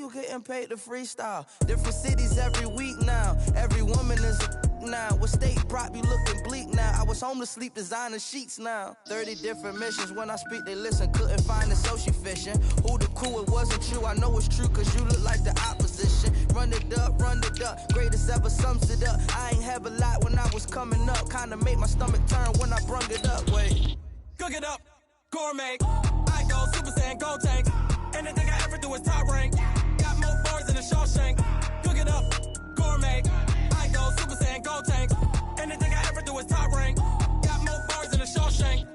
you getting paid to freestyle? Different cities every week now. Every woman is a now. With state prop, you looking bleak now. I was home to sleep, designing sheets now. 30 different missions. When I speak, they listen. Couldn't find it, so she fishing. Who the cool, it wasn't true. I know it's true, cause you look like the opposition. Run it up, greatest ever sums it up. I ain't have a lot when I was coming up. Kinda made my stomach turn when I brung it up. Wait. Cook it up, gourmet. I go Super Saiyan, Gold Tank. Anything I ever do is top rank. Got more bars than a Shawshank. Cook it up, gourmet. I go Super Saiyan, Gold Tank. Anything I ever do is top rank. Got more bars than a Shawshank.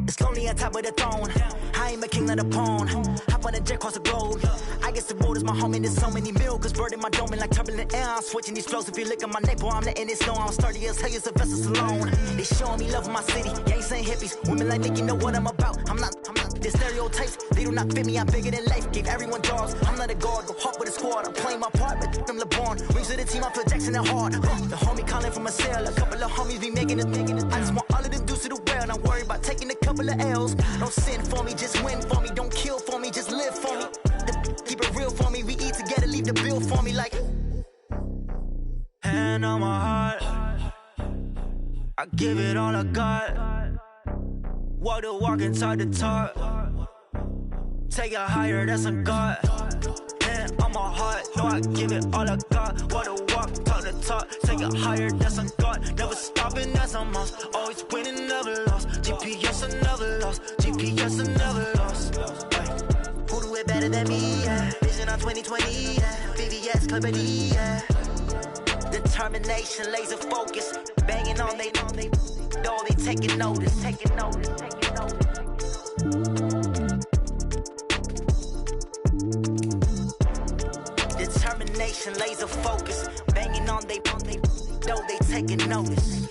It's lonely on top of the throne. I ain't a king of the pawn. Hop on a jet across the globe. I guess the road is my home and there's so many milkers burning my dome like turbulent air. I'm switching these flows. If you look at my neck, boy, I'm letting it snow. I'm sturdy as hell, it's a vessel alone. They showing me love in my city. Yeah, ain't saying hippies. Women like me, you know what I'm about. I'm not the stereotypes. They do not fit me. I'm bigger than life. Gave everyone dogs. I'm not a guard. Go hard with a squad. I'm playing my part, but them LeBron. Rings to the team. I feel Jackson and hard. The homie calling from a cell. A couple of homies be making it. I just want all of them dudes to the well. Not worry about taking a couple of L's. Don't sin for me, just win for me. Don't kill for me, just live for me. Keep it real for me. We eat together, leave the bill for me like. Hand on my heart, I give it all I got. Walk the walk inside the talk. Take it higher, that's a God. Hand on my heart, no, I give it all I got. Walk the walk, talk the talk. Take it higher, that's a God. Never stopping, that's a must. Always winning, never lost. GPS, I never lost. GPS, I never lost. Who do it better than me? Yeah. Vision on 2020. Yeah. VVS, Clarity. Yeah. Determination, laser focus. Banging on they, though they taking notice. Taking notice. Determination, laser focus. Banging on they, though they taking notice.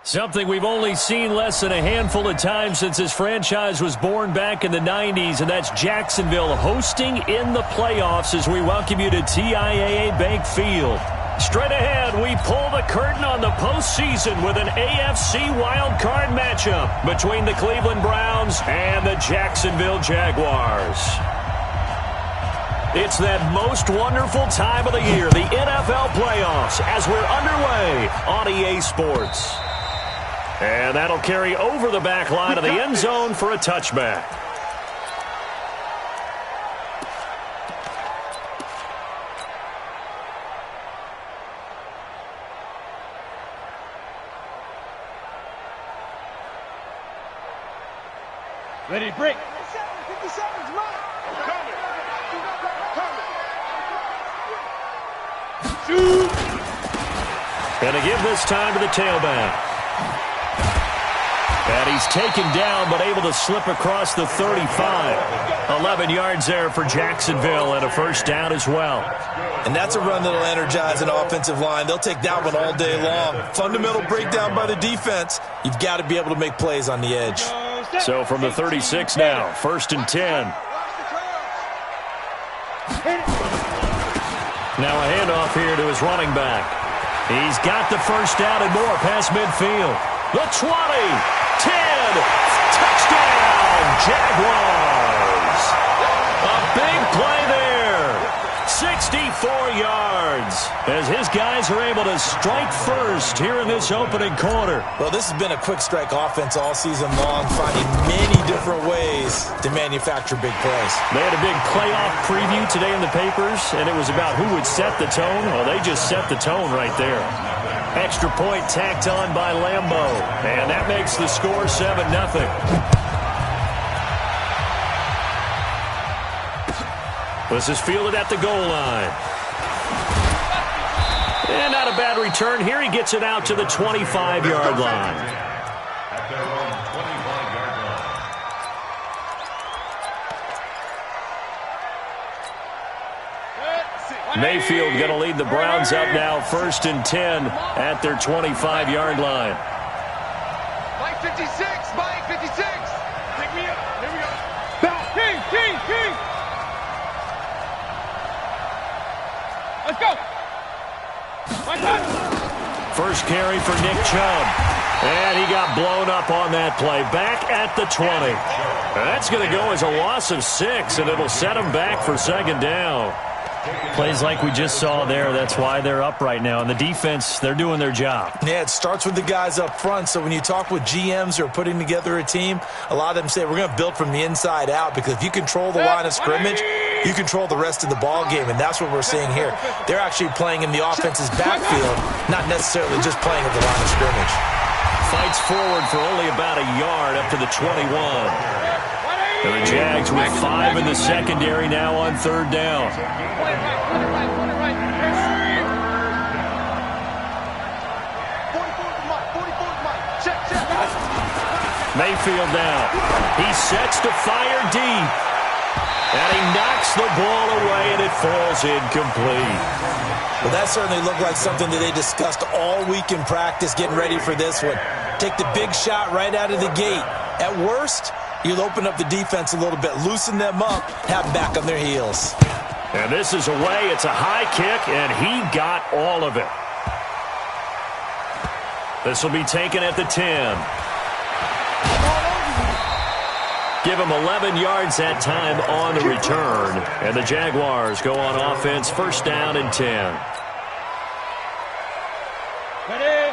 Something we've only seen less than a handful of times since this franchise was born back in the 90s, and that's Jacksonville hosting in the playoffs as we welcome you to TIAA Bank Field. Straight ahead, we pull the curtain on the postseason with an AFC wildcard matchup between the Cleveland Browns and the Jacksonville Jaguars. It's that most wonderful time of the year, the NFL playoffs, as we're underway on EA Sports. And that'll carry over the back line of the end zone for a touchback. Ready to break. 57's mine. Shoot. And to give this time to the tailback. And he's taken down, but able to slip across the 35. 11 yards there for Jacksonville and a first down as well. And that's a run that'll energize an offensive line. They'll take that one all day long. Fundamental breakdown by the defense. You've got to be able to make plays on the edge. So from the 36 now, 1st and 10. Now a handoff here to his running back. He's got the first down and more past midfield. The 20, 10, touchdown, Jaguars. A big play there, 64 yards. as his guys are able to strike first here in this opening quarter. Well, this has been a quick strike offense all season long, finding many different ways to manufacture big plays. They had a big playoff preview today in the papers, and it was about who would set the tone. Well, they just set the tone right there. Extra point tacked on by Lambo, and that makes the score 7-0. This is fielded at the goal line. And not a bad return here. He gets it out to the 25-yard line. Mayfield going to lead the Browns up now, 1st and 10 at their 25-yard line. Mike 56, Mike 56. Pick me up. Here we go. Back. King. Let's go. First carry for Nick Chubb. And he got blown up on that play. Back at the 20. That's going to go as a loss of 6, and it'll set him back for 2nd down. Plays like we just saw there. That's why they're up right now. And the defense, they're doing their job. Yeah, it starts with the guys up front. So when you talk with GMs who are putting together a team, a lot of them say we're going to build from the inside out, because if you control the line of scrimmage, you control the rest of the ball game, and that's what we're seeing here. They're actually playing in the offense's backfield, not necessarily just playing at the line of scrimmage. Fights forward for only about a yard up to the 21. And the Jags with 5 in the secondary now on 3rd down. Mayfield now. He sets to fire deep. And he knocks the ball away, and it falls incomplete. Well, that certainly looked like something that they discussed all week in practice, getting ready for this one. Take the big shot right out of the gate. At worst, you'll open up the defense a little bit, loosen them up, have them back on their heels. And this is away. It's a high kick, and he got all of it. This will be taken at the 10. Give him 11 yards that time on the return. And the Jaguars go on offense, 1st down and 10.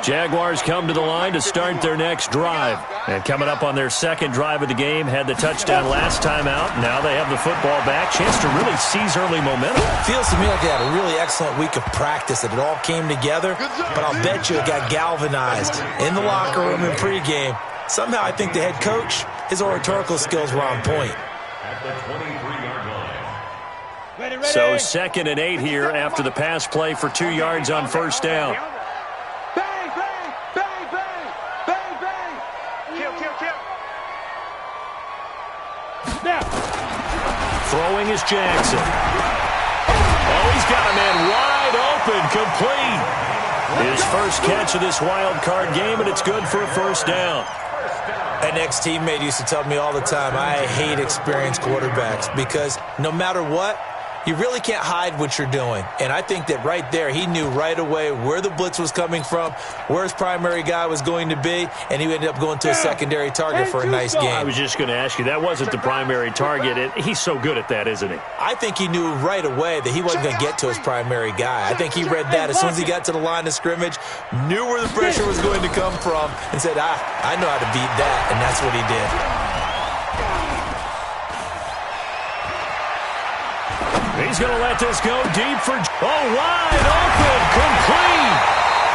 Jaguars come to the line to start their next drive. And coming up on their 2nd drive of the game, had the touchdown last time out. Now they have the football back. Chance to really seize early momentum. Feels to me like they had a really excellent week of practice, that it all came together. But I'll bet you it got galvanized in the locker room in pregame. Somehow I think the head coach, his oratorical skills were on point. So 2nd and 8 here after the pass play for 2 yards on 1st down. Bang, bang, bang, bang, bang, bang. Kill. Now. Throwing is Jackson. Oh, he's got a man wide open, complete. His first catch of this wild card game, and it's good for a 1st down. An ex-teammate used to tell me all the time, I hate experienced quarterbacks, because no matter what, you really can't hide what you're doing. And I think that right there, he knew right away where the blitz was coming from, where his primary guy was going to be, and he ended up going to a secondary target for a nice game. I was just going to ask you, that wasn't the primary target. He's so good at that, isn't he? I think he knew right away that he wasn't going to get to his primary guy. I think he read that as soon as he got to the line of scrimmage, knew where the pressure was going to come from, and said, I know how to beat that, and that's what he did. He's going to let this go deep for... Oh, wide open, complete.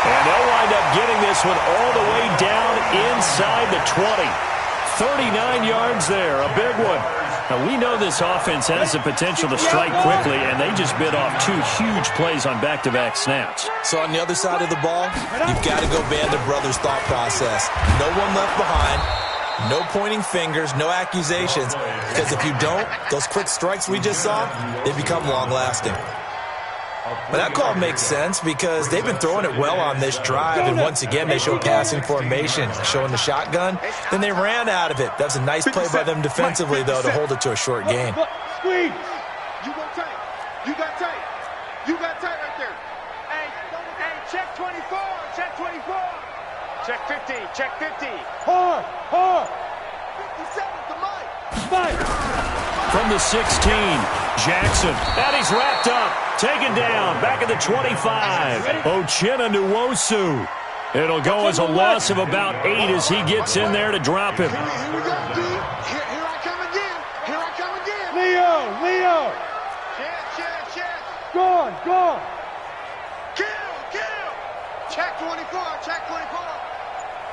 And they'll wind up getting this one all the way down inside the 20. 39 yards there, a big one. Now, we know this offense has the potential to strike quickly, and they just bit off 2 huge plays on back-to-back snaps. So on the other side of the ball, you've got to go band of brothers thought process. No one left behind. No pointing fingers, no accusations, because if you don't, those quick strikes we just saw, they become long-lasting. But that call makes sense because they've been throwing it well on this drive, and once again they show passing formation, showing the shotgun. Then they ran out of it. That's a nice play by them defensively, though, to hold it to a short gain. Squeeze. You go tight. You got tight. You got tight right there. Hey, check 24. Check 24. Check 50. Check 50. Hard. 57 to Mike. From the 16. Jackson, and he's wrapped up. Taken down, back at the 25. Uchenna Nwosu. It'll go as a loss of about 8 as he gets in there to drop him. Here we go, D. Here I come again. Here I come again. Leo. Check. Gone. Kill. Check 24.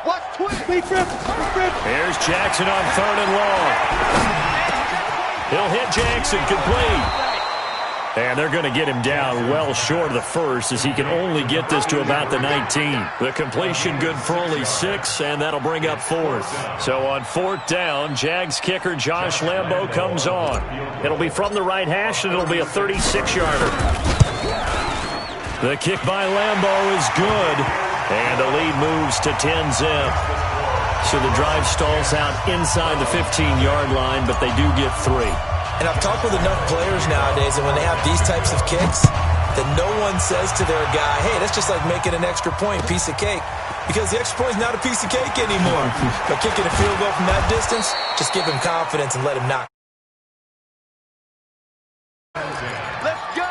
What's 20? Speed trip. Here's Jackson on 3rd and long. He'll hit Jackson, complete. And they're going to get him down well short of the first as he can only get this to about the 19. The completion good for only 6, and that'll bring up 4th. So on 4th down, Jags kicker Josh Lambo comes on. It'll be from the right hash, and it'll be a 36-yarder. The kick by Lambo is good, and the lead moves to 10-zip. So the drive stalls out inside the 15-yard line, but they do get 3. And I've talked with enough players nowadays, and when they have these types of kicks, that no one says to their guy, hey, that's just like making an extra point, piece of cake. Because the extra point is not a piece of cake anymore. But kicking a field goal from that distance, just give him confidence and let him knock. Let's go.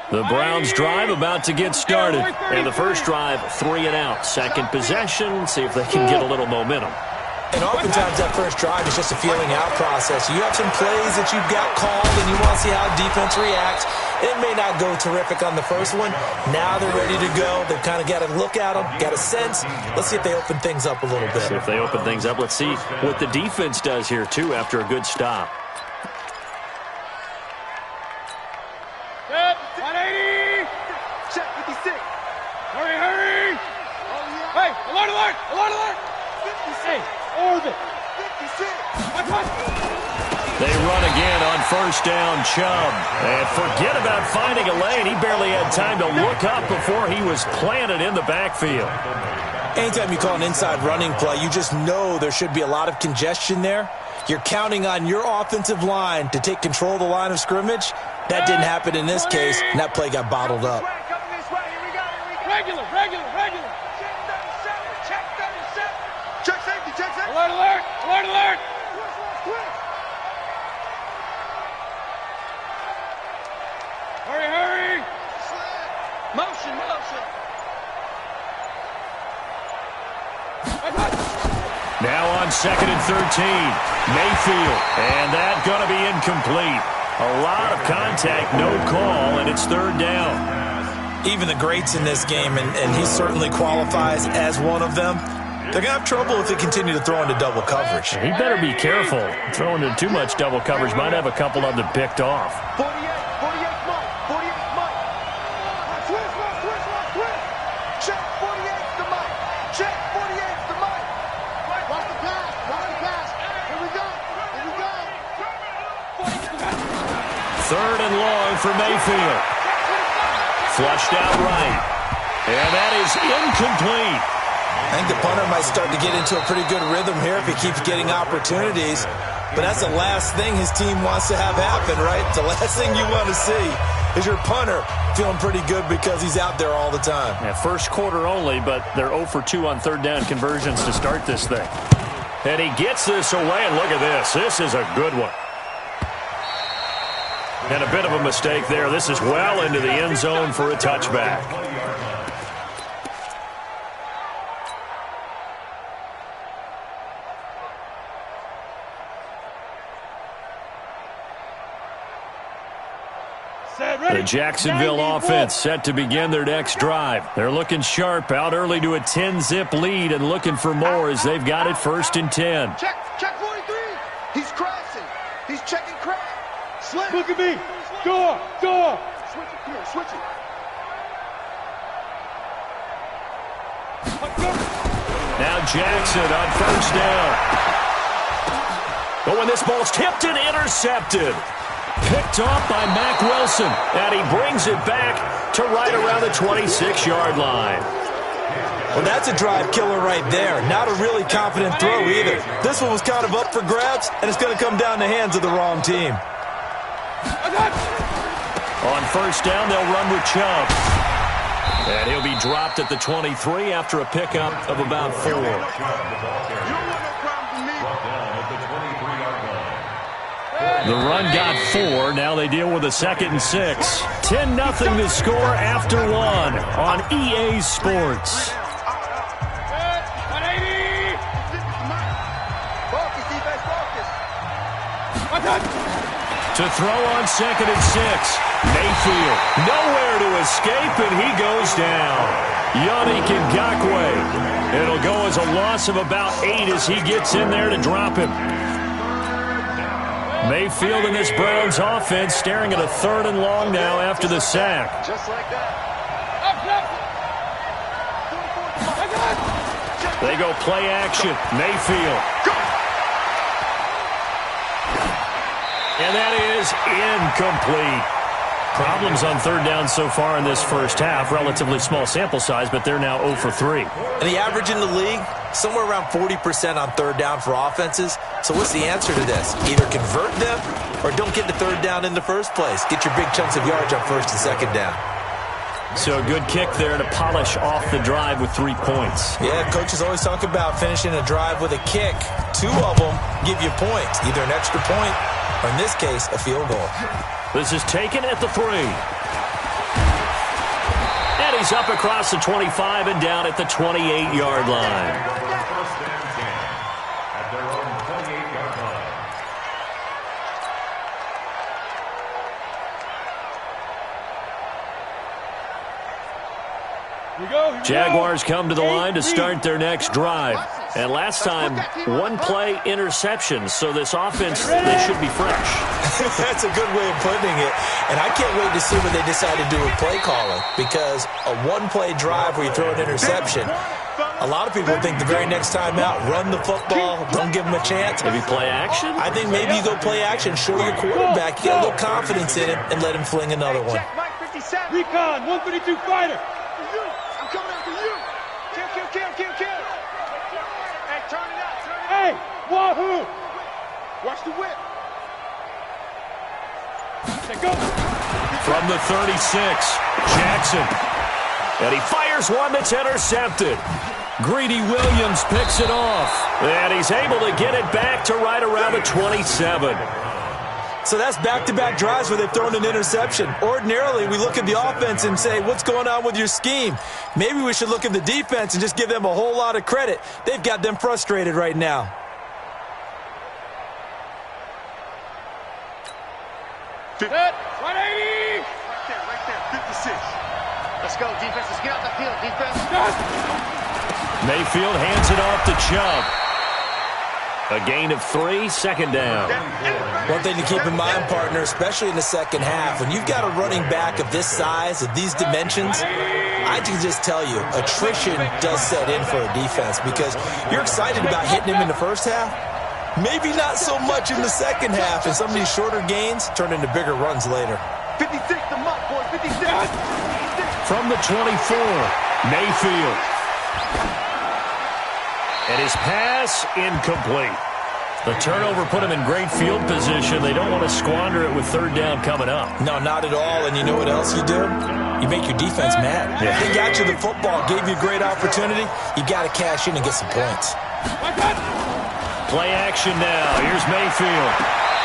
The Browns drive about to get started. And the first drive, 3 and out. Second possession, see if they can get a little momentum. And oftentimes that first drive is just a feeling out process. You have some plays that you've got called and you want to see how defense reacts. It may not go terrific on the first one. Now they're ready to go. They've kind of got to look at them, got a sense. Let's see if they open things up a little bit. See if they open things up. Let's see what the defense does here, too, after a good stop. 180. Check 56. Hurry. Hey, alert. 56. Orbit. 56. They run again on first down, Chubb. And forget about finding a lane. He barely had time to look up before he was planted in the backfield. Anytime you call an inside running play, you just know there should be a lot of congestion there. You're counting on your offensive line to take control of the line of scrimmage. That didn't happen in this case, and that play got bottled up. Coming this way. Here we go. Regular. Check 37. Check safety. Alert. Hurry. Motion. Now on 2nd and 13, Mayfield. And that going to be incomplete. A lot of contact, no call, and it's 3rd down. Even the greats in this game, and he certainly qualifies as one of them, they're going to have trouble if they continue to throw into double coverage. He better be careful. Throwing into too much double coverage might have a couple of them picked off. 48 Mike. Switch. Check 48's the Mike. Check 48's the Mike. Watch the pass. Here we go. 3rd and long for Mayfield. Flushed out right. And that is incomplete. I think the punter might start to get into a pretty good rhythm here if he keeps getting opportunities. But that's the last thing his team wants to have happen, right? The last thing you want to see is your punter feeling pretty good because he's out there all the time. Yeah, first quarter only, but they're 0 for 2 on 3rd down conversions to start this thing. And he gets this away, and look at this. This is a good one. And a bit of a mistake there. This is well into the end zone for a touchback. The Jacksonville offense set to begin their next drive. They're looking sharp, out early to a 10-zip lead and looking for more as they've got it 1st and 10. Check 43. He's crashing. He's checking crash. Slip. Look at me. Door. Switch it. Come here. Switch it. Now Jackson on 1st down. Oh, and this ball's tipped and intercepted. Picked off by Mack Wilson, and he brings it back to right around the 26-yard line. Well, that's a drive killer right there. Not a really confident throw either. This one was kind of up for grabs, and it's going to come down the hands of the wrong team. On 1st down, they'll run with Chubb. And he'll be dropped at the 23 after a pickup of about 4. The run got 4. Now they deal with a 2nd and 6. 10-0 the score after 1 on EA Sports. To throw on 2nd and 6. Mayfield nowhere to escape, and he goes down. Yannick Ngakoue. It'll go as a loss of about 8 as he gets in there to drop him. Mayfield in this Browns offense staring at a 3rd and long now after the sack. Just like that. They go play action. Mayfield. And that is incomplete. Problems on 3rd down so far in this first half. Relatively small sample size, but they're now 0 for 3. And the average in the league, somewhere around 40% on 3rd down for offenses. So what's the answer to this? Either convert them or don't get to 3rd down in the first place. Get your big chunks of yards on 1st and 2nd down. So a good kick there to polish off the drive with 3 points. Yeah, coaches always talk about finishing a drive with a kick. 2 of them give you points, either an extra point or, in this case, a field goal. This is taken at the 3. And he's up across the 25 and down at the 28-yard line. Jaguars come to the line to start their next drive. And last time, 1-play interception. So this offense, they should be fresh. That's a good way of putting it. And I can't wait to see what they decide to do with play calling. Because a 1-play drive where you throw an interception, a lot of people think the very next time out, run the football, don't give them a chance. Maybe play action? I think maybe you go play action, show your quarterback, get a little confidence in him, and let him fling another one. Recon, 132 fighter. I'm coming after you. Kill. Hey, turn it out. Hey, wahoo. Watch the whip. Go. From the 36, Jackson. And he fires one that's intercepted. Greedy Williams picks it off. And he's able to get it back to right around the 27. So that's back-to-back drives where they've thrown an interception. Ordinarily, we look at the offense and say, what's going on with your scheme? Maybe we should look at the defense and just give them a whole lot of credit. They've got them frustrated right now. Set. 180. Right there, 56. Let's go, defense. Let's get out the field, defense. Mayfield hands it off to Chubb. A gain of 3, 2nd down. One thing to keep in mind, partner, especially in the second half, when you've got a running back of this size, of these dimensions, I can just tell you, attrition does set in for a defense because you're excited about hitting him in the first half. Maybe not so much in the second half, and some of these shorter gains turn into bigger runs later. 56, the mark, boy, 56. From the 24, Mayfield. And his pass incomplete. The turnover put him in great field position. They don't want to squander it with 3rd down coming up. No, not at all. And you know what else you do? You make your defense mad. Yeah. They got you the football, gave you a great opportunity. You got to cash in and get some points. Play action now. Here's Mayfield.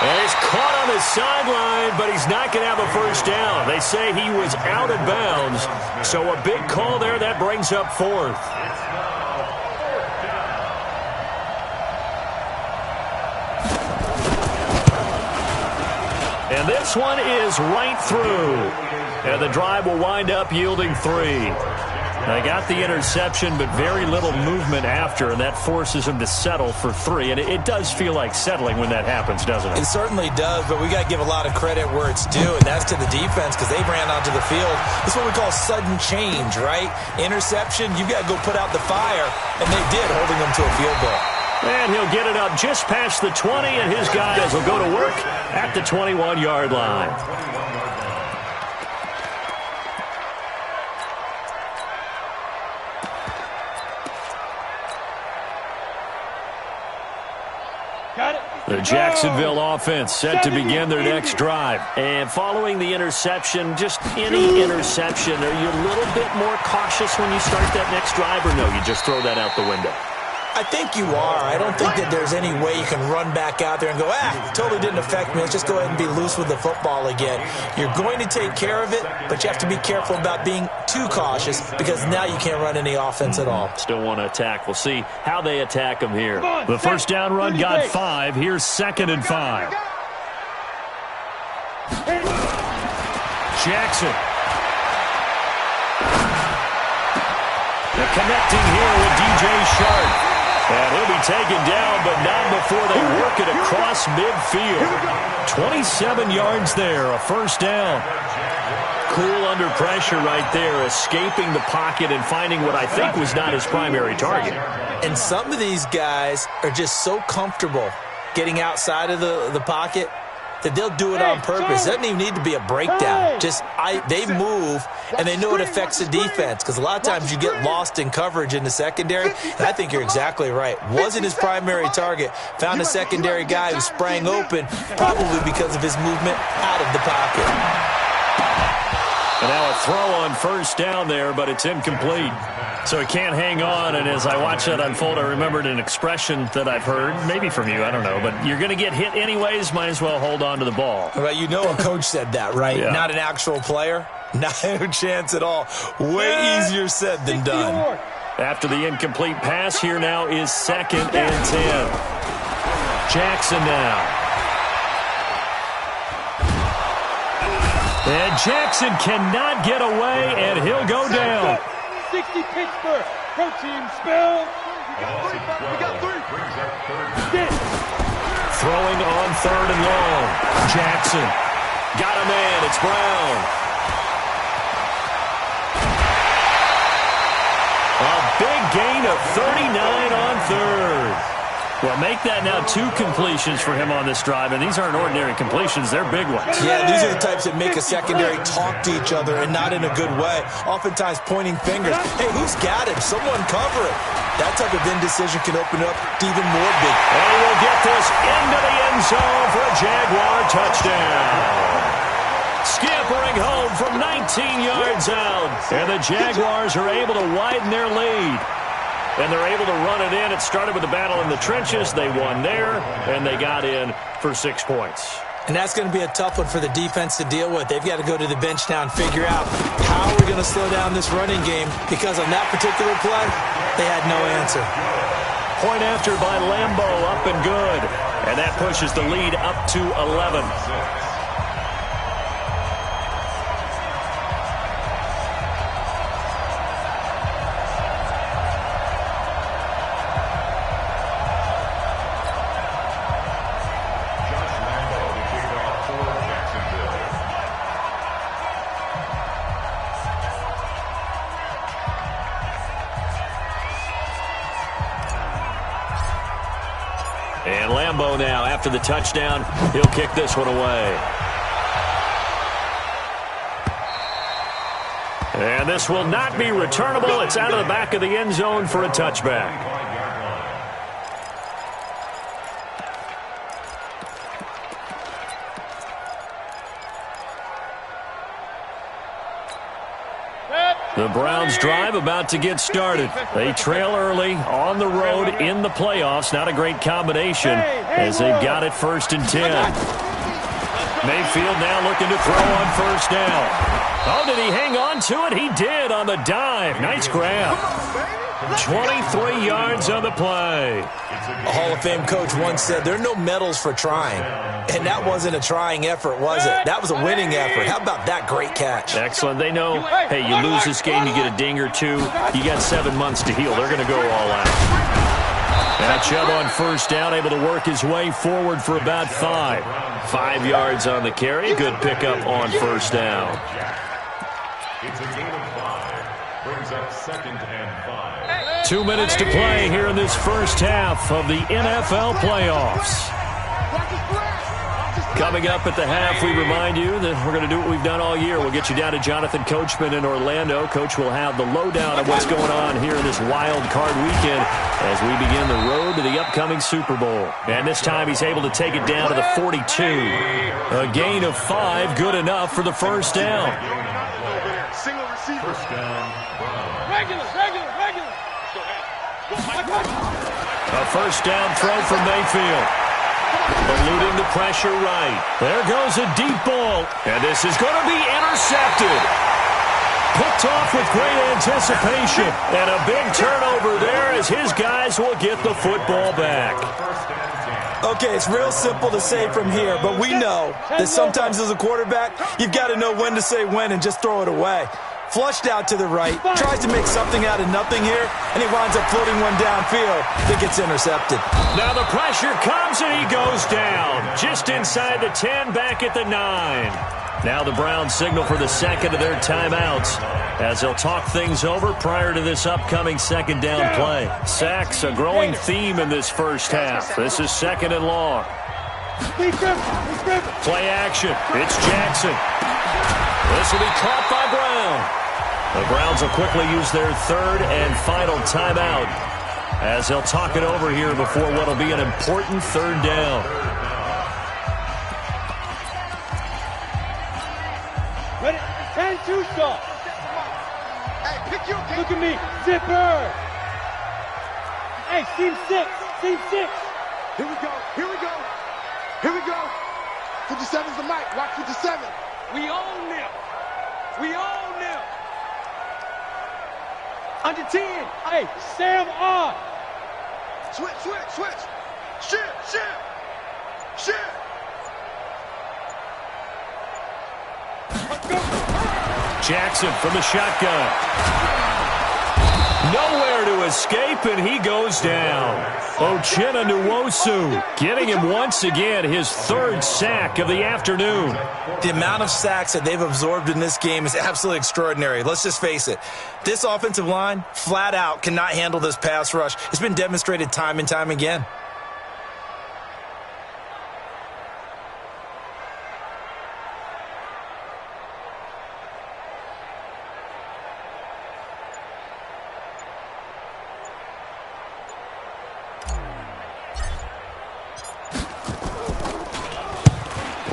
And he's caught on the sideline, but he's not going to have a 1st down. They say he was out of bounds. So a big call there. That brings up 4th. And this one is right through. And the drive will wind up yielding 3. They got the interception, but very little movement after, and that forces them to settle for 3. And it does feel like settling when that happens, doesn't it? It certainly does, but we got to give a lot of credit where it's due, and that's to the defense because they ran onto the field. This is what we call sudden change, right? Interception, you've got to go put out the fire, and they did, holding them to a field goal. And he'll get it up just past the 20, and his guys will go to work at the 21-yard line. Got it. The Jacksonville offense set to begin their next drive. And following the interception, just any interception, are you a little bit more cautious when you start that next drive, or no, you just throw that out the window? I think you are. I don't think that there's any way you can run back out there and go, totally didn't affect me. Let's just go ahead and be loose with the football again. You're going to take care of it, but you have to be careful about being too cautious because now you can't run any offense at all. Still want to attack. We'll see how they attack them here. The first down run got 5. Here's 2nd and 5. Jackson. Connecting here with DJ Sharp. And he'll be taken down, but not before they work it across midfield. 27 yards there, a first down. Cool under pressure right there, escaping the pocket and finding what I think was not his primary target. And some of these guys are just so comfortable getting outside of the pocket that they'll do it on purpose. It doesn't even need to be a breakdown. They move, and they know it affects the defense because a lot of times you get lost in coverage in the secondary, and I think you're exactly right. Wasn't his primary target. Found a secondary guy who sprang open, probably because of his movement out of the pocket. And now a throw on first down there, but it's incomplete. So he can't hang on, and as I watch that unfold, I remembered an expression that I've heard, maybe from you, I don't know, but you're going to get hit anyways, might as well hold on to the ball. Well, you know a coach said that, right? Yeah. Not an actual player. No chance at all. Way easier said than done. After the incomplete pass, here now is 2nd and 10. Jackson now. And Jackson cannot get away, and he'll go down. 60 Pittsburgh. Pro team spell. We got 3. Throwing on 3rd and long. Jackson. Got a man. It's Brown. A big gain of 39 on 3rd. Well, make that now 2 completions for him on this drive, and these aren't ordinary completions. They're big ones. Yeah, these are the types that make a secondary talk to each other and not in a good way. Oftentimes pointing fingers. Hey, who's got him? Someone cover it. That type of indecision can open up to even more big. And he will get this into the end zone for a Jaguar touchdown. Scampering home from 19 yards out. And the Jaguars are able to widen their lead. And they're able to run it in. It started with the battle in the trenches. They won there, and they got in for 6 points. And that's going to be a tough one for the defense to deal with. They've got to go to the bench now and figure out how we're going to slow down this running game, because on that particular play, they had no answer. Point after by Lambo, up and good. And that pushes the lead up to 11. And Lambo now, after the touchdown, he'll kick this one away. And this will not be returnable. It's out of the back of the end zone for a touchback. The Browns drive about to get started. They trail early on the road in the playoffs. Not a great combination as they've got it 1st and 10. Mayfield now looking to throw on first down. Oh, did he hang on to it? He did on the dive. Nice grab. 23 yards on the play. A Hall of Fame coach once said there are no medals for trying. And that wasn't a trying effort, was it? That was a winning effort. How about that great catch? Excellent. They know, hey, you lose this game, you get a ding or 2. You got 7 months to heal. They're going to go all out. Now Chubb on first down, able to work his way forward for about 5. 5 yards on the carry. Good pickup on first down. It's a gain of 5. Brings up 2nd and 5. 2 minutes to play here in this first half of the NFL playoffs. Coming up at the half, we remind you that we're going to do what we've done all year. We'll get you down to Jonathan Coachman in Orlando. Coach will have the lowdown of what's going on here in this wild card weekend as we begin the road to the upcoming Super Bowl. And this time he's able to take it down to the 42. A gain of 5, good enough for the first down. Single receiver. First down. Regular. A first down throw from Mayfield. Eluding the pressure right. There goes a deep ball. And this is going to be intercepted. Picked off with great anticipation. And a big turnover there as his guys will get the football back. Okay, it's real simple to say from here, but we know that sometimes as a quarterback, you've got to know when to say when and just throw it away. Flushed out to the right, tries to make something out of nothing here, and he winds up floating one downfield that gets intercepted. Now the pressure comes and he goes down. Just inside the 10, back at the 9. Now the Browns signal for the second of their timeouts as they'll talk things over prior to this upcoming second down play. Sacks, a growing theme in this first half. This is second and long. Play action. It's Jackson. This will be caught by Brown. The Browns will quickly use their third and final timeout as they'll talk it over here before what will be an important third down. Ready? 10-2 stop. Hey, pick your game. Look at me. Zipper. Hey, seam 6. Seam 6. Here we go. 57's the mic. Watch 57. We own them. Under 10. Hey, Sam on. Switch. Shit. Jackson from the shotgun. Nowhere to escape, and he goes down. Uchenna Nwosu getting him once again his third sack of the afternoon. The amount of sacks that they've absorbed in this game is absolutely extraordinary. Let's just face it. This offensive line, flat out, cannot handle this pass rush. It's been demonstrated time and time again.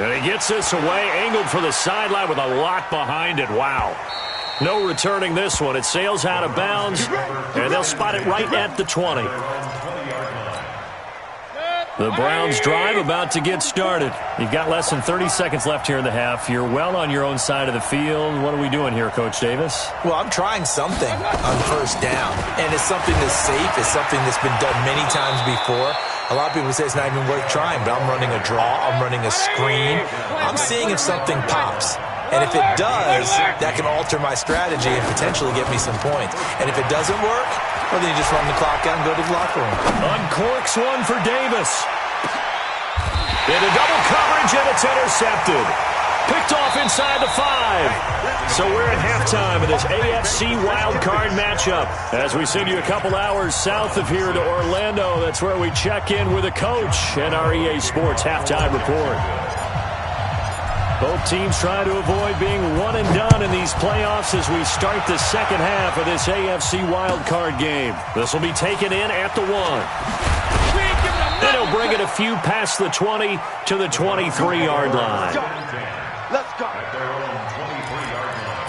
And he gets this away, angled for the sideline with a lot behind it. Wow. No returning this one. It sails out of bounds, and they'll spot it right at the 20. The Browns drive about to get started. You've got less than 30 seconds left here in the half. You're well on your own side of the field. What are we doing here, Coach Davis? Well, I'm trying something on first down, and it's something that's safe. It's something that's been done many times before. A lot of people say it's not even worth trying, but I'm running a draw. I'm running a screen. I'm seeing if something pops. And if it does, that can alter my strategy and potentially get me some points. And if it doesn't work, well, then you just run the clock out and go to the locker room. Uncorks one for Davis. Into double coverage, and it's intercepted. Picked off inside the 5. So we're at halftime of this AFC wildcard matchup. As we send you a couple hours south of here to Orlando, that's where we check in with a coach and our EA Sports halftime report. Both teams try to avoid being one and done in these playoffs as we start the second half of this AFC wildcard game. This will be taken in at the 1. Then he'll bring it a few past the 20 to the 23-yard line. Let's go. At their own 23-yard line.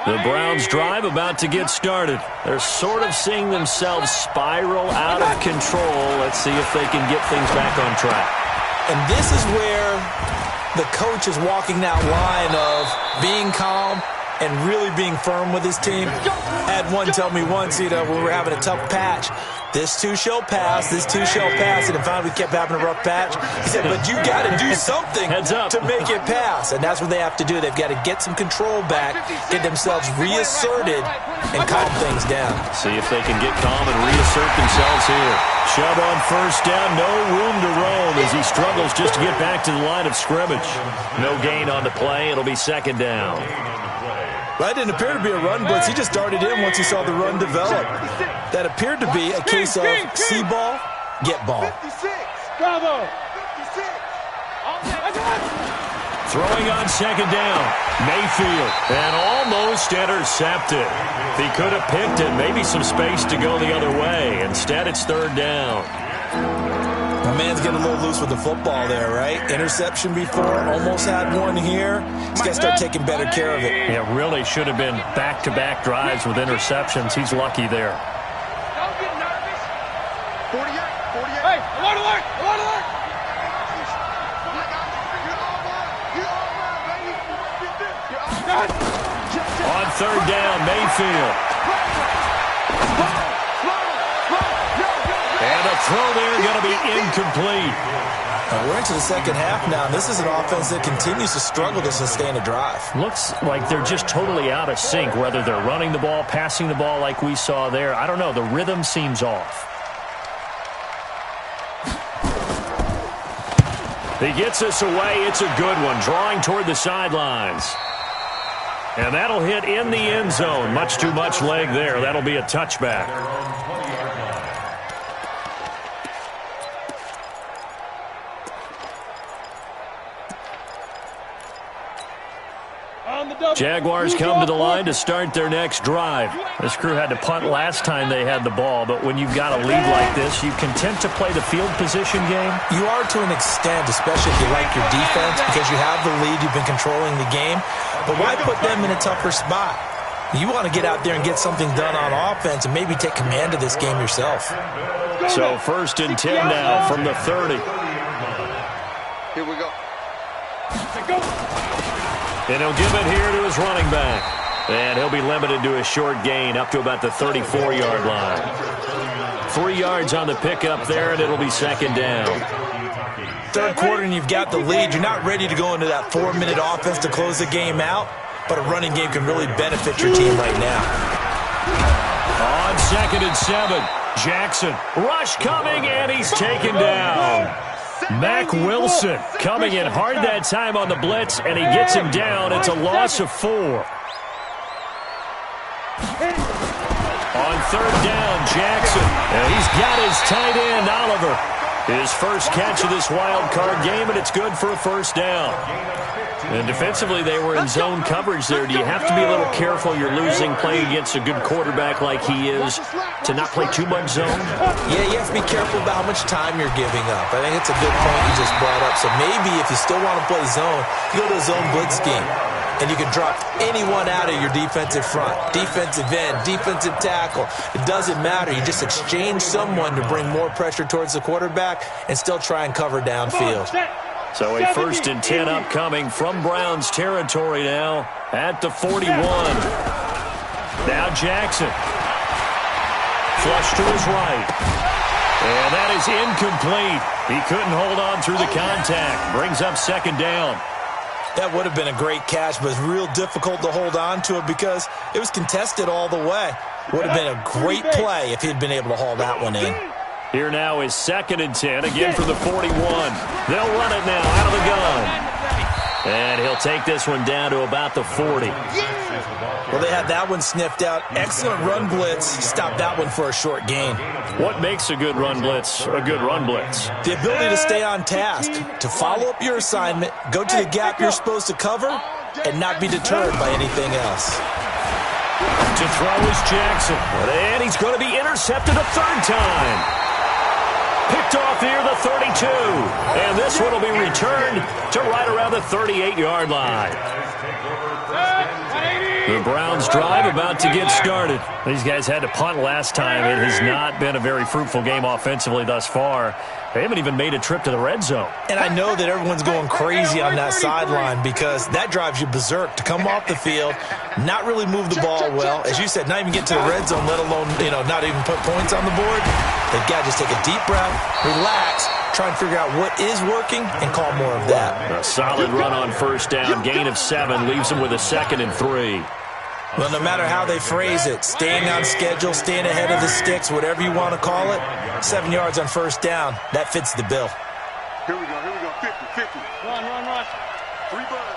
The Browns drive about to get started. They're sort of seeing themselves spiral out of control. Let's see if they can get things back on track. And this is where the coach is walking that line of being calm and really being firm with his team. I had one tell me once, when we were having a tough patch, this too shall pass, this too shall pass, and finally we kept having a rough patch. He said, but you got to do something to make it pass, and that's what they have to do. They've got to get some control back, get themselves reasserted, and calm things down. See if they can get calm and reassert themselves here. Chubb on first down, no room to roam as he struggles just to get back to the line of scrimmage. No gain on the play. It'll be second down. Well, that didn't appear to be a run blitz. He just darted in once he saw the run develop. That appeared to be a case of see ball, get ball. 56. Bravo. 56. Throwing on second down, Mayfield, and almost intercepted. He could have picked it, maybe some space to go the other way. Instead, it's third down. My man's getting a little loose with the football there, right? Interception before, almost had one here. He's got to start taking better care of it. It really should have been back-to-back drives with interceptions. He's lucky there. Don't get nervous. 48. Hey, alert, alert, alert, alert. On third down, Mayfield. And a throw there going to be incomplete. We're into the second half now. This is an offense that continues to struggle to sustain a drive. Looks like they're just totally out of sync, whether they're running the ball, passing the ball like we saw there. I don't know. The rhythm seems off. He gets us away. It's a good one, drawing toward the sidelines. And that'll hit in the end zone. Much too much leg there. That'll be a touchback. Jaguars come to the line to start their next drive. This crew had to punt last time they had the ball, but when you've got a lead like this, you content to play the field position game? You are to an extent, especially if you like your defense, because you have the lead, you've been controlling the game. But why put them in a tougher spot? You want to get out there and get something done on offense and maybe take command of this game yourself. So 1st and 10 now from the 30. Here we go. And he'll give it here to his running back. And he'll be limited to a short gain up to about the 34-yard line. 3 yards on the pickup there, and it'll be second down. Third quarter and you've got the lead. You're not ready to go into that 4-minute offense to close the game out, but a running game can really benefit your team right now. On 2nd and 7, Jackson. Rush coming, and he's taken down. Mack Wilson coming in hard that time on the blitz, and he gets him down. It's a loss of 4. On third down, Jackson. And he's got his tight end, Oliver. His first catch of this wild card game, and it's good for a first down. And defensively, they were in zone coverage there. Do you have to be a little careful? You're losing playing against a good quarterback like he is to not play too much zone? Yeah, you have to be careful about how much time you're giving up. I think it's a good point you just brought up. So maybe if you still want to play zone, you go to a zone blitz scheme. And you can drop anyone out of your defensive front, defensive end, defensive tackle. It doesn't matter. You just exchange someone to bring more pressure towards the quarterback and still try and cover downfield. So a 1st and 10 upcoming from Browns territory now at the 41. Now Jackson. Flush to his right. And that is incomplete. He couldn't hold on through the contact. Brings up second down. That would have been a great catch, but it's real difficult to hold on to it because it was contested all the way. Would have been a great play if he'd been able to haul that one in. Here now is 2nd and 10, again from the 41. They'll run it now out of the gun. And he'll take this one down to about the 40. Well, they had that one sniffed out. Excellent run blitz. Stopped that one for a short gain. What makes a good run blitz a good run blitz? The ability to stay on task, to follow up your assignment, go to the gap you're supposed to cover, and not be deterred by anything else. To throw is Jackson. And he's going to be intercepted a third time. Picked off near the 32. And this one will be returned to right around the 38-yard line. The Browns drive about to get started. These guys had to punt last time. It has not been a very fruitful game offensively thus far. They haven't even made a trip to the red zone. And I know that everyone's going crazy on that sideline because that drives you berserk to come off the field, not really move the ball well. As you said, not even get to the red zone, let alone, not even put points on the board. They've got to just take a deep breath, relax, try and figure out what is working and call more of that. A solid run on first down, gain of 7, leaves them with a 2nd and 3. Well, no matter how they phrase it, staying on schedule, staying ahead of the sticks, whatever you want to call it, 7 yards on first down, that fits the bill. Here we go, 50, 50. Run. 3 buds.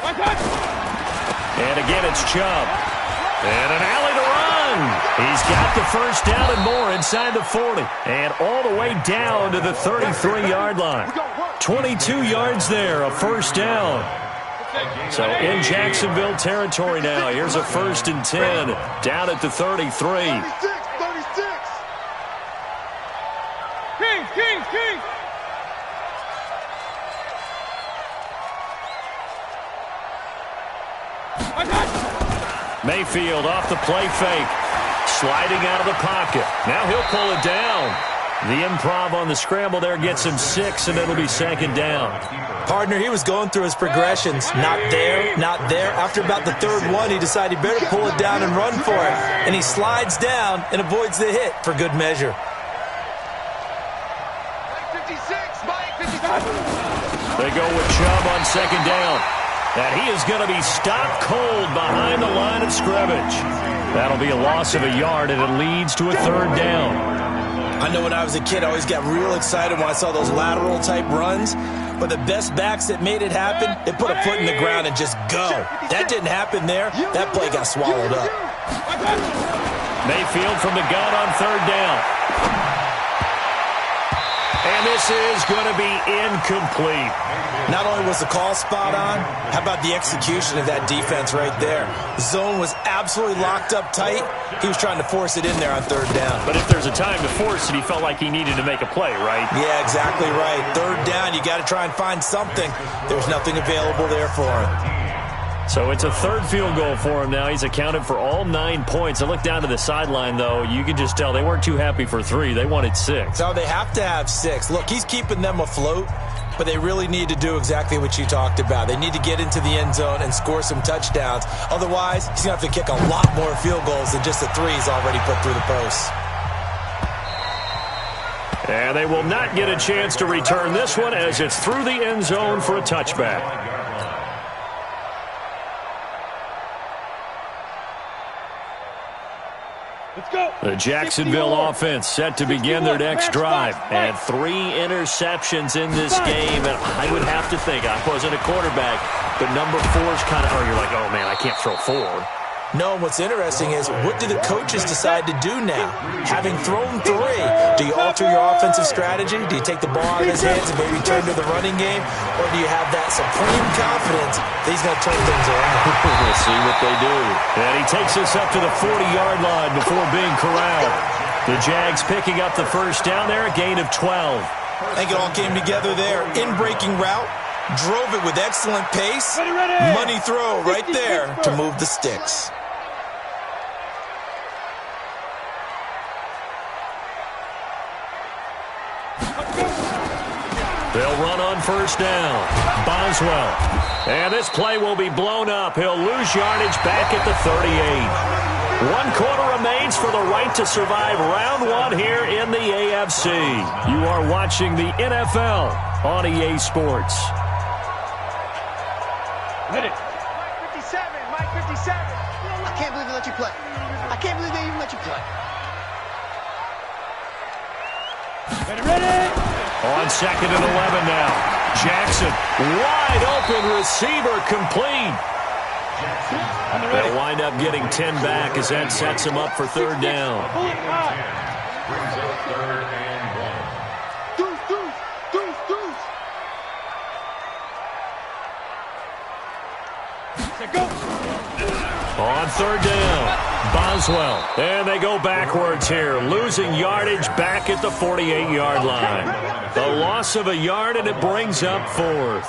One touch. And again, it's Chubb. And an alley to run. He's got the first down and more inside the 40. And all the way down to the 33-yard line. 22 yards there, a first down. So in Jacksonville territory now. Here's a 1st and 10 down at the 33. 36. Kings. Mayfield off the play fake. Sliding out of the pocket. Now he'll pull it down. The improv on the scramble there gets him 6, and it'll be 2nd down. Partner, he was going through his progressions. Not there, not there. After about the 3rd one, he decided he better pull it down and run for it. And he slides down and avoids the hit for good measure. Mike 56, Mike 55. They go with Chubb on 2nd down. And he is going to be stopped cold behind the line of scrimmage. That'll be a loss of a yard, and it leads to a 3rd down. I know when I was a kid, I always got real excited when I saw those lateral-type runs. But the best backs that made it happen, they put a foot in the ground and just go. That didn't happen there. That play got swallowed up. Mayfield from the gun on 3rd down. And this is going to be incomplete. Not only was the call spot on, how about the execution of that defense right there? The zone was absolutely locked up tight. He was trying to force it in there on 3rd down. But if there's a time to force it, he felt like he needed to make a play, right? Yeah, exactly right. 3rd down, you got to try and find something. There's nothing available there for him. So it's a 3rd field goal for him now. He's accounted for all 9 points. I look down to the sideline, though. You can just tell they weren't too happy for 3. They wanted 6. So they have to have 6. Look, he's keeping them afloat, but they really need to do exactly what you talked about. They need to get into the end zone and score some touchdowns. Otherwise, he's going to have to kick a lot more field goals than just the 3 he's already put through the posts. And they will not get a chance to return this one as it's through the end zone for a touchback. The Jacksonville offense set to begin their next drive. And 3 interceptions in this game. And I would have to think, I wasn't a quarterback, but number 4's kind of, you're like, oh, man, I can't throw 4. No, what's interesting is, what do the coaches decide to do now? Having thrown 3, do you alter your offensive strategy? Do you take the ball out of his hands and maybe turn to the running game? Or do you have that supreme confidence that he's going to turn things around? We'll see what they do. And he takes us up to the 40-yard line before being corralled. The Jags picking up the first down there, a gain of 12. I think it all came together there. In-breaking route, drove it with excellent pace. Money throw right there to move the sticks. They'll run on first down. Boswell. And this play will be blown up. He'll lose yardage back at the 38. 1 quarter remains for the right to survive round 1 here in the AFC. You are watching the NFL on EA Sports. Hit it. Mike 57, Mike 57. I can't believe they let you play. I can't believe they even let you play. Ready? On 2nd and 11 now. Jackson, wide open receiver, complete. They'll wind up getting 10 back as that sets him up for 3rd down. Brings up 3rd and 1. Go. On 3rd down, Boswell. And they go backwards here, losing yardage back at the 48-yard line. The loss of a yard, and it brings up 4th.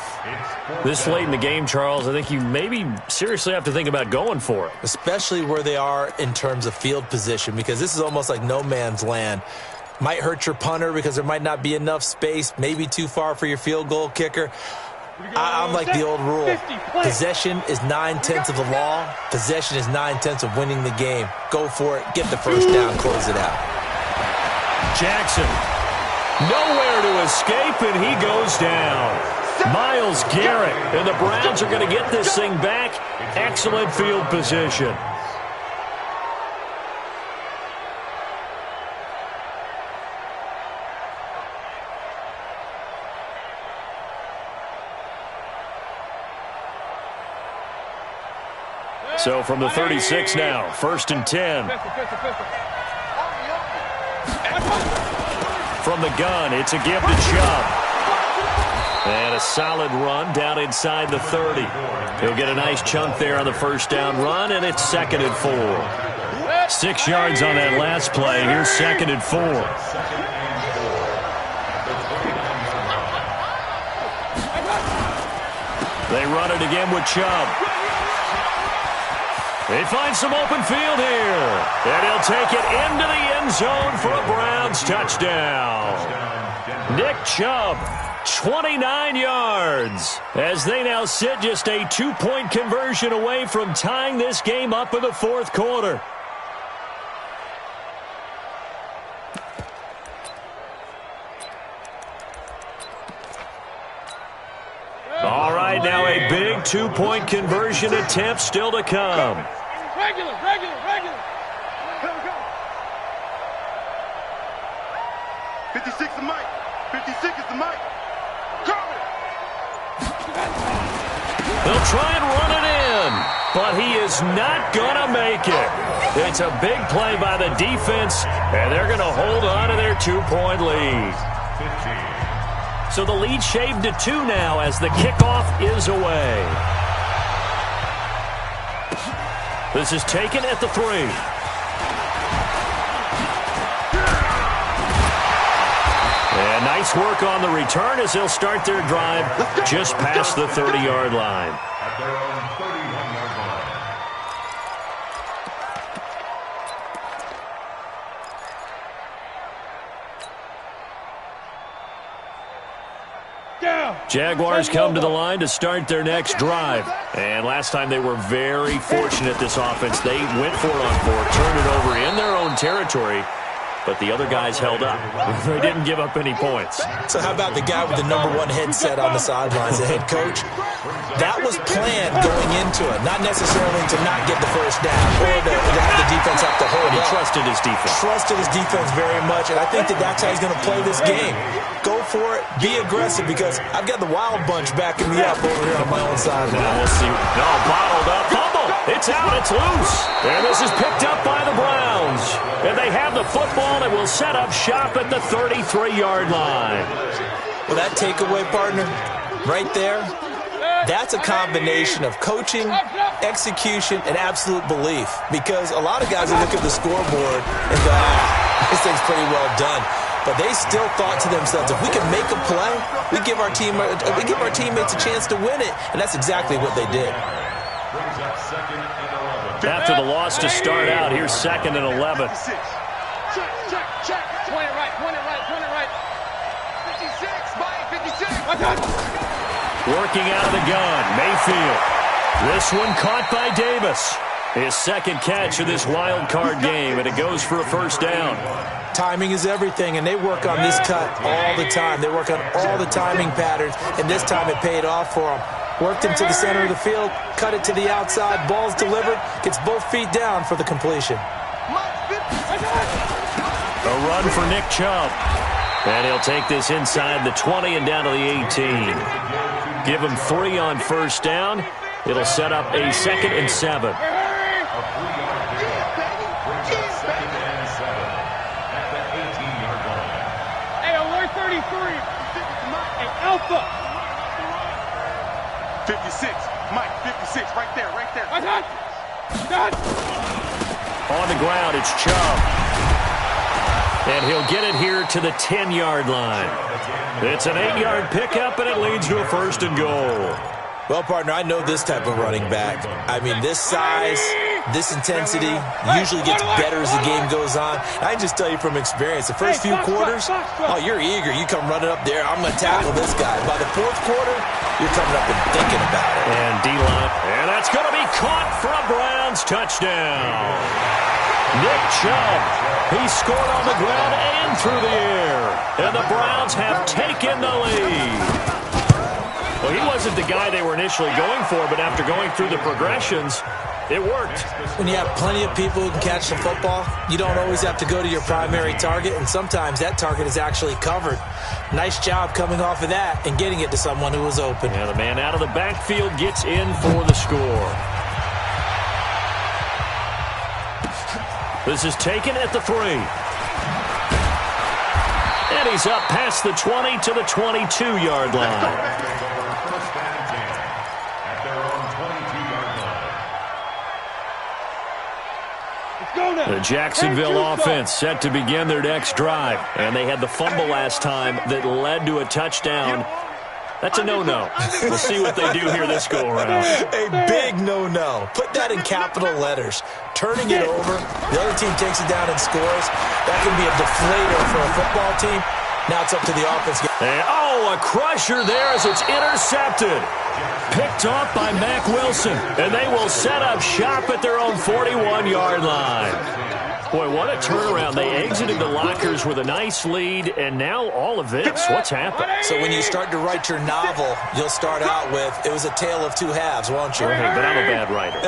This late in the game, Charles, I think you maybe seriously have to think about going for it. Especially where they are in terms of field position, because this is almost like no man's land. Might hurt your punter because there might not be enough space, maybe too far for your field goal kicker. I'm like the old rule. Possession is 9/10 of the law. Possession is 9/10 of winning the game. Go for it. Get the first down. Close it out. Jackson. Nowhere to escape, and he goes down. Myles Garrett. And the Browns are going to get this thing back. Excellent field position. So from the 36 now, 1st and 10. From the gun, it's a give to Chubb. And a solid run down inside the 30. He'll get a nice chunk there on the first down run, and it's 2nd and 4. 6 yards on that last play. Here's 2nd and 4. They run it again with Chubb. They find some open field here. And he'll take it into the end zone for a Browns touchdown. Nick Chubb, 29 yards, as they now sit just a 2-point conversion away from tying this game up in the 4th quarter. All right, now a big 2-point conversion attempt still to come. Regular. Go. 56 is Mike. 56 is the Mike. Cover. They'll try and run it in, but he is not going to make it. It's a big play by the defense, and they're going to hold on to their 2-point lead. So the lead shaved to 2 now as the kickoff is away. This is taken at the 3. And nice work on the return as they'll start their drive just past the 30-yard line. At their own 31-yard line. Jaguars come to the line to start their next drive. And last time they were very fortunate, this offense. They went for it on 4, turned it over in their own territory, but the other guys held up. They didn't give up any points. So how about the guy with the number 1 headset on the sidelines, the head coach? That was planned going into it, not necessarily to not get the first down or to have the defense have to hold He up. trusted his defense. Trusted his defense very much, and I think that's how he's going to play this game. Go for it, be aggressive, because I've got the wild bunch backing me up over here on my own sideline. Now we'll see. No, bottled up. Fumble. It's out. It's loose. And this is picked up by the Browns. And they have the football and will set up shop at the 33-yard line. Well, that takeaway, partner, right there, that's a combination of coaching, execution, and absolute belief. Because a lot of guys will look at the scoreboard and go, this thing's pretty well done. But they still thought to themselves, if we can make a play, we give our teammates a chance to win it. And that's exactly what they did. After the loss to start out, here's 2nd and 11. Check. Point it right. 56, Mike, 56. Working out of the gun, Mayfield. This one caught by Davis. His 2nd catch of this wild card game, and it goes for a first down. Timing is everything, and they work on this cut all the time. They work on all the timing patterns, and this time it paid off for them. Worked him to the center of the field, cut it to the outside, ball's delivered, gets both feet down for the completion. A run for Nick Chubb. And he'll take this inside the 20 and down to the 18. Give him 3 on first down. It'll set up a 2nd and 7. Hey, alert 33. Hey, Alpha. 56, Mike, 56, right there. On the ground, it's Chubb. And he'll get it here to the 10-yard line. It's an 8-yard pickup, and it leads to a 1st and goal. Well, partner, I know this type of running back. I mean, this size, this intensity usually gets better as the game goes on. I can just tell you from experience, the first few quarters, oh, you're eager. You come running up there, I'm going to tackle this guy. By the 4th quarter, you're coming up and thinking about it. And D-line, and that's going to be caught for a Browns touchdown. Nick Chubb, he scored on the ground and through the air. And the Browns have taken the lead. Well, he wasn't the guy they were initially going for, but after going through the progressions, it worked. When you have plenty of people who can catch the football, you don't always have to go to your primary target, and sometimes that target is actually covered. Nice job coming off of that and getting it to someone who was open. And the man out of the backfield gets in for the score. This is taken at the 3. And he's up past the 20 to the 22-yard line. First and 10 at their own 22-yard line. The Jacksonville offense set to begin their next drive. And they had the fumble last time that led to a touchdown. That's a no-no. We'll see what they do here this go-around. A big no-no. Put that in capital letters. Turning it over, the other team takes it down and scores. That can be a deflator for a football team. Now it's up to the offense. And, a crusher there as it's intercepted. Picked off by Mack Wilson. And they will set up shop at their own 41-yard line. Boy, what a turnaround. They exited the lockers with a nice lead, and now all of this. What's happened? So when you start to write your novel, you'll start out with, it was a tale of two halves, won't you? Hey, but I'm a bad writer.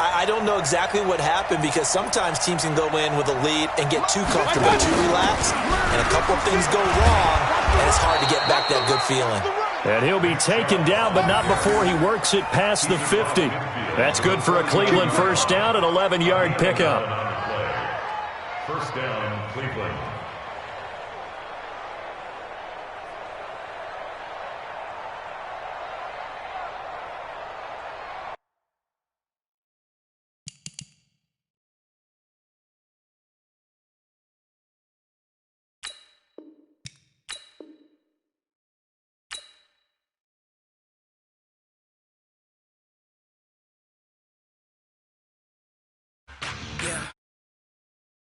I don't know exactly what happened because sometimes teams can go in with a lead and get too comfortable, too relaxed, and a couple of things go wrong, and it's hard to get back that good feeling. And he'll be taken down, but not before he works it past the 50. That's good for a Cleveland first down, an 11-yard pickup. First down, Cleveland.